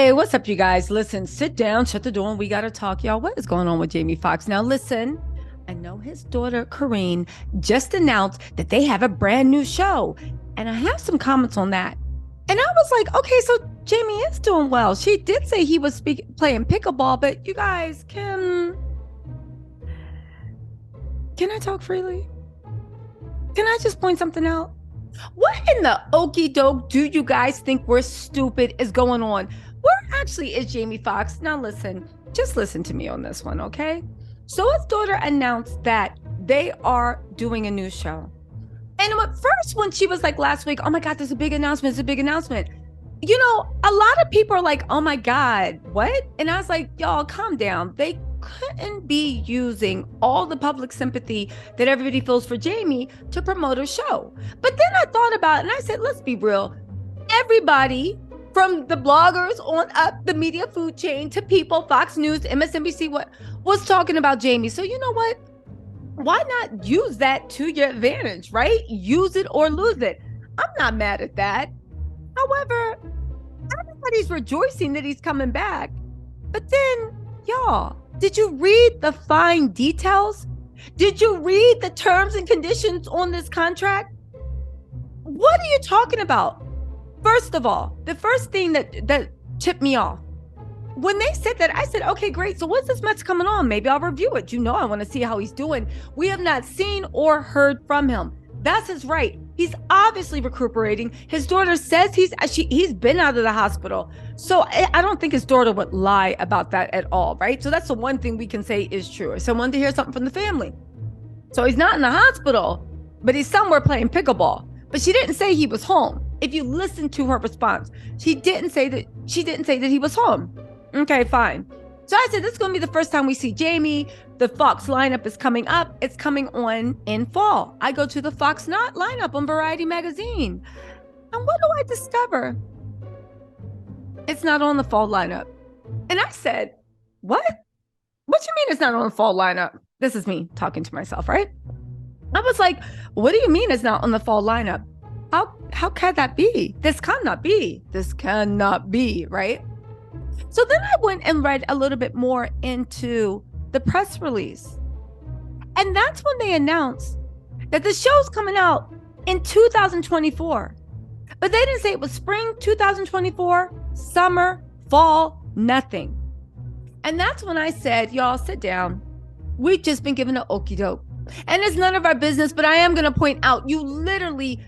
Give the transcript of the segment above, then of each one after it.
Hey, what's up, you guys? Listen, sit down, shut the door, and we got to talk, y'all. What is going on with Jamie Foxx? Now, listen, I know his daughter, Corinne, just announced that they have a brand new show, and I have some comments on that. And I was like, okay, so Jamie is doing well. She did say he was playing pickleball, but you guys, can I talk freely? Can I just point something out? What in the okie doke do you guys think we're stupid is going on? Where actually is Jamie Foxx? Now listen, just listen to me on this one, okay? So his daughter announced that they are doing a new show. And at first, when she was like last week, oh my God, there's a big announcement, it's a big announcement. You know, a lot of people are like, oh my God, what? And I was like, y'all, calm down. They couldn't be using all the public sympathy that everybody feels for Jamie to promote a show. But then I thought about it and I said, let's be real. Everybody from the bloggers on up the media food chain to people, Fox News, MSNBC, what was talking about Jamie. So you know what? Why not use that to your advantage, right? Use it or lose it. I'm not mad at that. However, everybody's rejoicing that he's coming back. But then, y'all, did you read the fine details? Did you read the terms and conditions on this contract? What are you talking about? First of all, the first thing that tipped me off, when they said that, I said, okay, great. So when's this match coming on? Maybe I'll review it. You know, I want to see how he's doing. We have not seen or heard from him. That's his right. He's obviously recuperating. His daughter says he's been out of the hospital. So I don't think his daughter would lie about that at all, right? So that's the one thing we can say is true. Someone to hear something from the family. So he's not in the hospital, but he's somewhere playing pickleball. But she didn't say he was home. If you listen to her response, she didn't say that he was home. Okay, fine. So I said, this is going to be the first time we see Jamie. The Fox lineup is coming up. It's coming on in fall. I go to the Fox lineup on Variety magazine. And what do I discover? It's not on the fall lineup. And I said, what? What you mean it's not on the fall lineup? This is me talking to myself, right? I was like, what do you mean it's not on the fall lineup? How can that be? This cannot be. This cannot be, right? So then I went and read a little bit more into the press release. And that's when they announced that the show's coming out in 2024. But they didn't say it was spring 2024, summer, fall, nothing. And that's when I said, y'all sit down. We've just been given an okie doke. And it's none of our business, but I am going to point out, you literally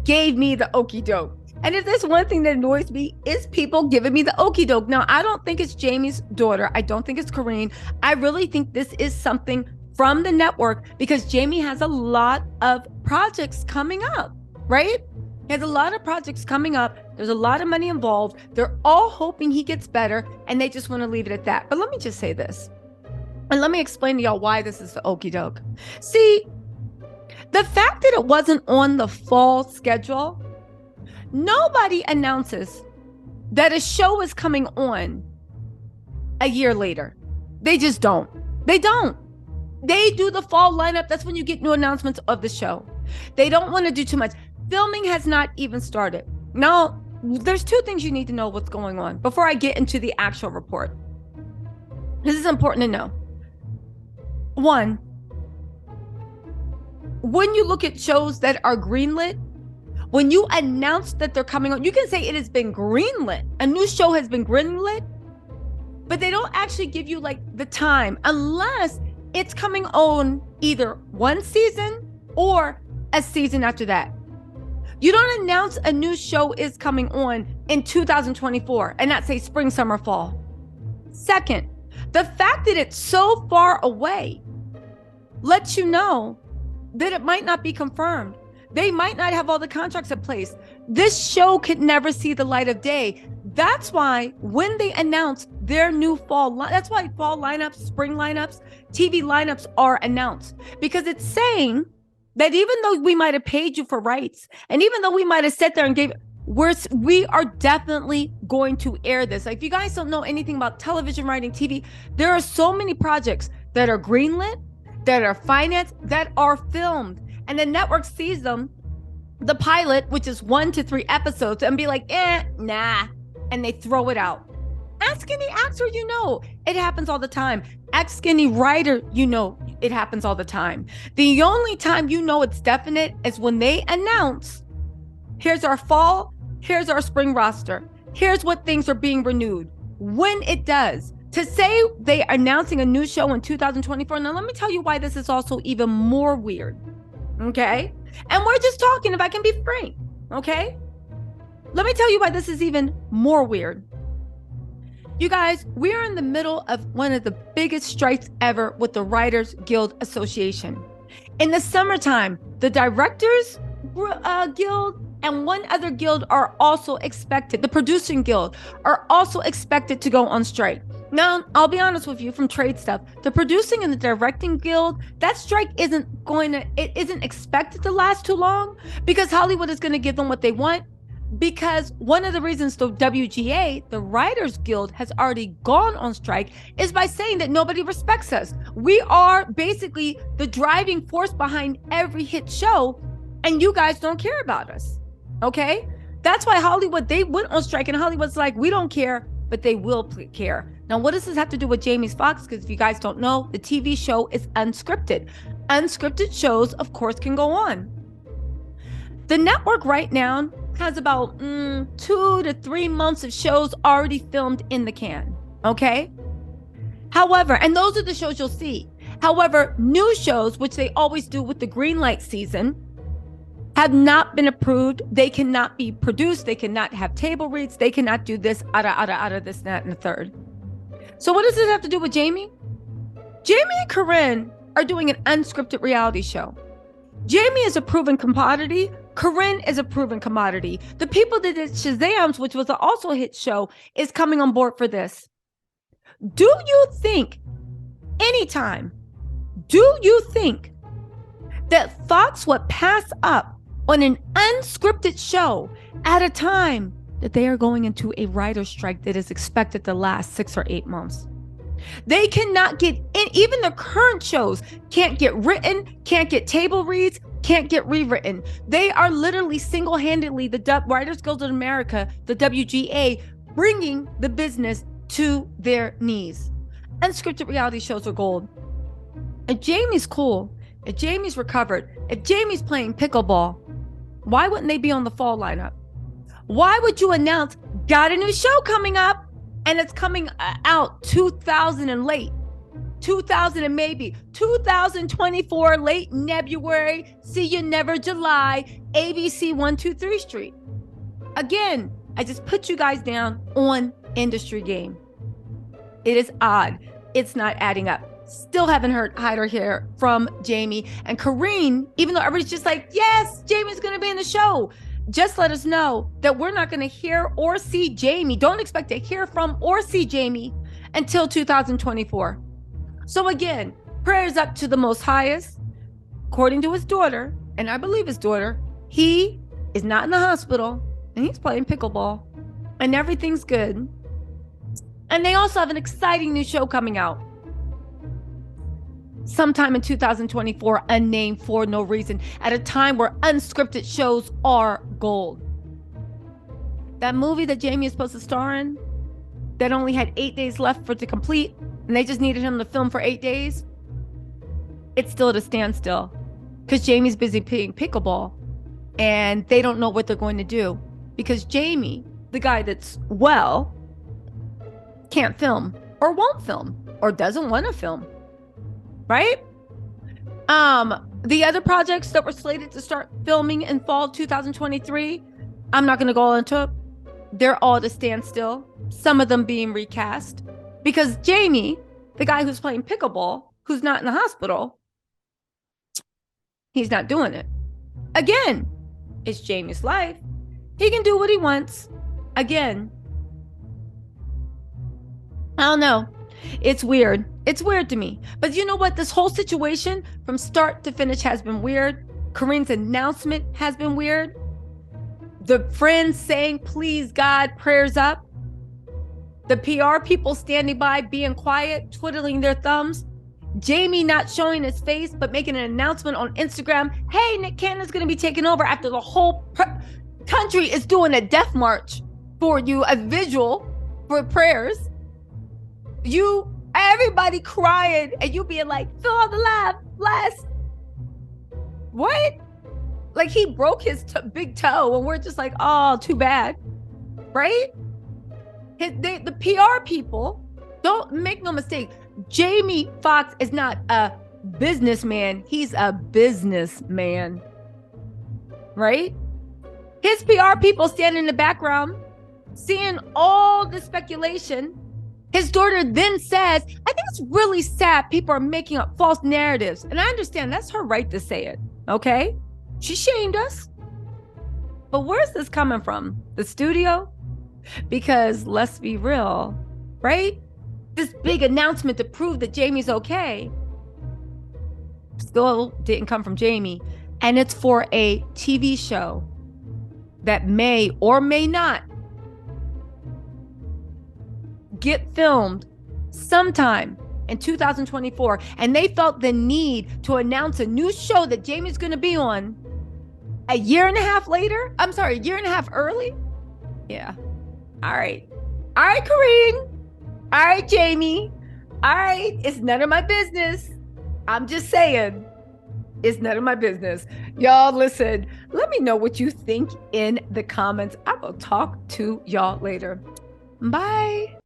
gave me the okie doke. And if there's one thing that annoys me, is people giving me the okie doke. Now, I don't think it's Jamie's daughter. I don't think it's Corinne. I really think this is something from the network because Jamie has a lot of projects coming up, right? He has a lot of projects coming up. There's a lot of money involved. They're all hoping he gets better, and they just want to leave it at that. But let me just say this, and let me explain to y'all why this is the okie doke. See, the fact that it wasn't on the fall schedule, nobody announces that a show is coming on a year later. They just don't. They don't. They do the fall lineup. That's when you get new announcements of the show. They don't want to do too much. Filming has not even started. Now, there's two things you need to know what's going on before I get into the actual report. This is important to know. One, when you look at shows that are greenlit, when you announce that they're coming on, you can say it has been greenlit. A new show has been greenlit, but they don't actually give you like the time unless it's coming on either one season or a season after that. You don't announce a new show is coming on in 2024 and not say spring, summer, fall. Second, the fact that it's so far away lets you know that it might not be confirmed. They might not have all the contracts in place. This show could never see the light of day. That's why when they announce their new fall, that's why fall lineups, spring lineups, TV lineups are announced, because it's saying that even though we might have paid you for rights, and even though we might have sat there and we are definitely going to air this. Like, if you guys don't know anything about television, writing, TV, there are so many projects that are greenlit, that are financed, that are filmed, and the network sees them, the pilot, which is 1 to 3 episodes, and be like, nah, and they throw it out. ask any actor, you know, it happens all the time. Ask any writer, you know, it happens all the time. The only time you know it's definite is when they announce, here's our fall, here's our spring roster, here's what things are being renewed. When it does. To say they are announcing a new show in 2024, now let me tell you why this is also even more weird, okay? And we're just talking, if I can be frank, okay? Let me tell you why this is even more weird. You guys, we are in the middle of one of the biggest strikes ever with the Writers Guild Association. In the summertime, the Directors Guild and one other guild are also expected, the Producing Guild, are also expected to go on strike. Now, I'll be honest with you, from trade stuff, the Producing and the Directing Guild, that strike isn't expected to last too long, because Hollywood is going to give them what they want. Because one of the reasons the WGA, the Writers Guild, has already gone on strike is by saying that nobody respects us. We are basically the driving force behind every hit show, and you guys don't care about us. Okay? That's why Hollywood, they went on strike, and Hollywood's like, we don't care, but they will care. Now, what does this have to do with Jamie's Foxx? Because if you guys don't know, the TV show is unscripted. Unscripted shows, of course, can go on. The network right now has about 2 to 3 months of shows already filmed in the can, okay? However, and those are the shows you'll see. However, new shows, which they always do with the Greenlight season, have not been approved. They cannot be produced. They cannot have table reads. They cannot do this, this, that, and the third. So what does this have to do with Jamie? Jamie and Corinne are doing an unscripted reality show. Jamie is a proven commodity. Corinne is a proven commodity. The people that did Shazam's, which was also a hit show, is coming on board for this. Do you think that Fox would pass up on an unscripted show at a time that they are going into a writer's strike that is expected to last 6 or 8 months? They cannot get in. Even the current shows can't get written, can't get table reads, can't get rewritten. They are literally single-handedly, the Writers Guild of America, the WGA, bringing the business to their knees. Unscripted reality shows are gold. If Jamie's cool, if Jamie's recovered, if Jamie's playing pickleball, why wouldn't they be on the fall lineup? Why would you announce, got a new show coming up, and it's coming out 2000 and late, 2000 and maybe 2024 late February, see you never July, ABC 123 Street. Again, I just put you guys down on industry game. It is odd. It's not adding up. Still haven't heard hide or hair from Jamie and Corinne, even though everybody's just like, yes, Jamie's going to be in the show. Just let us know that we're not going to hear or see Jamie. Don't expect to hear from or see Jamie until 2024. So again, prayers up to the Most Highest. According to his daughter, and I believe his daughter, he is not in the hospital and he's playing pickleball and everything's good. And they also have an exciting new show coming out sometime in 2024, unnamed for no reason, at a time where unscripted shows are gold. That movie that Jamie is supposed to star in, that only had 8 days left for it to complete, and they just needed him to film for 8 days, it's still at a standstill because Jamie's busy playing pickleball and they don't know what they're going to do because Jamie, the guy that's well, can't film or won't film or doesn't want to film. Right? The other projects that were slated to start filming in fall 2023, I'm not going to go into it. They're all at a standstill. Some of them being recast because Jamie, the guy who's playing pickleball, who's not in the hospital, he's not doing it. Again, it's Jamie's life. He can do what he wants. Again, I don't know. It's weird. It's weird to me. But you know what? This whole situation from start to finish has been weird. Corinne's announcement has been weird. The friends saying, please, God, prayers up. The PR people standing by, being quiet, twiddling their thumbs. Jamie not showing his face, but making an announcement on Instagram. Hey, Nick Cannon's going to be taking over after the whole country is doing a death march for you, a visual for prayers. Everybody crying, and you being like, fill all the laugh, bless. What? Like he broke his big toe, and we're just like, oh, too bad, right? The PR people, don't make no mistake. Jamie Foxx is not a businessman. He's a businessman, right? His PR people stand in the background, seeing all the speculation. His daughter then says, I think it's really sad people are making up false narratives. And I understand that's her right to say it, okay? She shamed us. But where's this coming from? The studio? Because let's be real, right? This big announcement to prove that Jamie's okay still didn't come from Jamie. And it's for a TV show that may or may not get filmed sometime in 2024. And they felt the need to announce a new show that Jamie's going to be on a year and a half later. I'm sorry, a year and a half early. Yeah. All right, Corinne. All right, Jamie. All right, it's none of my business. I'm just saying, it's none of my business. Y'all, listen, let me know what you think in the comments. I will talk to y'all later. Bye.